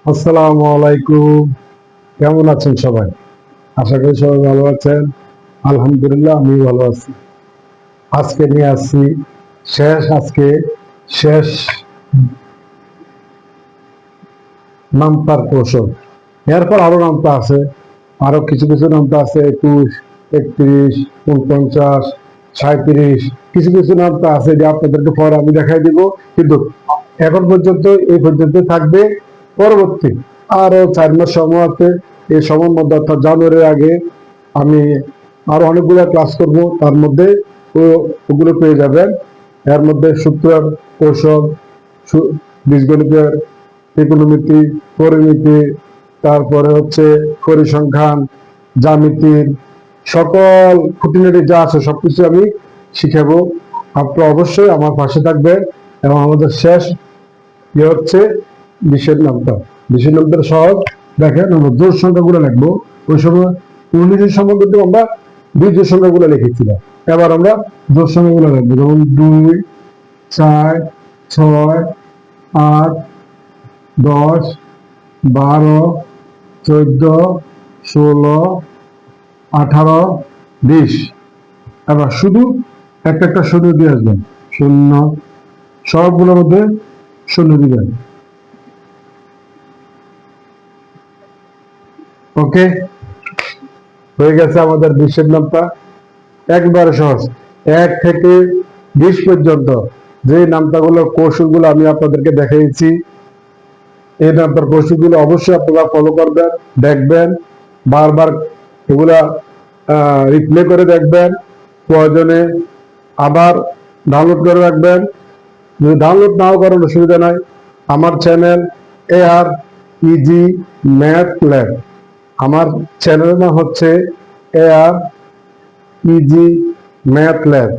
আসসালামু আলাইকুম। কেমন আছেন সবাই? আশা করি সবাই ভালো আছেন। আলহামদুলিল্লাহ আমি ভালো আছি। আজকে নিয়ে আসছি আজকে শেষ নামতার কৌশল। এরপর আরো নামতা আছে, আরো কিছু কিছু নামতা আছে 21, 31, 49, 37। কিছু কিছু নামতা আছে যে আপনাদেরকে পরে আমি দেখাই দিব, কিন্তু এখন পর্যন্ত এই পর্যন্ত থাকবে। পরবর্তী আরো 4 মাস সময় আছে। এই সময়ের মধ্যে অর্থাৎ জানুয়ারির আগে আমি আরো অনেকগুলো ক্লাস করব। তার মধ্যে ওগুলো পেয়ে যাবেন। এর মধ্যে সূত্রের কৌশল, বীজগণিতের ত্রিকোণমিতি, পরিমিতি, তারপরে হচ্ছে পরিসংখ্যান, জ্যামিতির সকল খুঁটিনাটি যা আছে সবকিছু আমি শিখাবো। আপনারা অবশ্যই আমার পাশে থাকবেন। এবং আমাদের শেষ ইয়ে হচ্ছে বিশের নামটা। সহজ। দেখেন, আমরা জোড় সংখ্যাগুলো লিখবো। ওই সময় 19-এর সময় কিন্তু আমরা বীজোড় সংখ্যাগুলো লিখেছিলাম। এবার আমরা জোড় সংখ্যাগুলো লিখবো, যেমন 2, 4, 6, 8, 10, 12, 14, 16, 18, 20। এবার শুধু একটা একটা শূন্য দিয়ে আসবেন। শূন্য, সবগুলোর মধ্যে শূন্য দিবেন। ওকে, হয়ে গেছে আমাদের বিশ্বের নামটা। একবারে সহজ। 1 থেকে 20 পর্যন্ত যে নামতাগুলো কৌশলগুলো আমি আপনাদেরকে দেখিয়েছি, এই নামতার কৌশলগুলো অবশ্যই আপনারা ফলো করবেন, দেখবেন, বারবার এগুলা রিপ্লে করে দেখবেন। প্রয়োজনে আবার ডাউনলোড করে রাখবেন। যদি ডাউনলোড নাও করেন অসুবিধা নাই। আমার channel AR easy math lab. আমার চ্যানেলের নাম হচ্ছে AR ইজি ম্যাথ ল্যাব।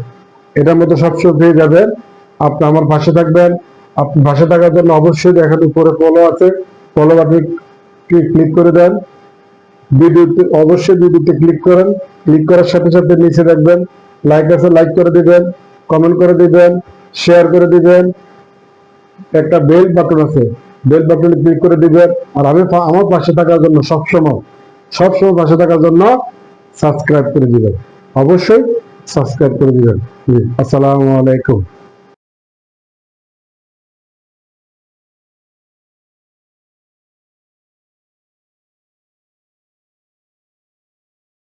এটার মধ্যে সবসময় পেয়ে যাবেন। আপনি আমার পাশে থাকবেন। আপনি পাশে থাকার জন্য অবশ্যই দেখেন উপরে ফলো আছে, ফলো বাটনে ক্লিক করে দেন। ভিডিওতে ক্লিক করেন। ক্লিক করার সাথে সাথে নিচে দেখবেন লাইক আছে, লাইক করে দিবেন, কমেন্ট করে দিবেন, শেয়ার করে দিবেন। একটা বেল বাটন আছে, বেল বাটনে ক্লিক করে দিবেন। আর আমি আমার পাশে থাকার জন্য সবসময় পাশে থাকার জন্য সাবস্ক্রাইব করে দিবেন। অবশ্যই সাবস্ক্রাইব করে দিবেন। আসসালামু আলাইকুম।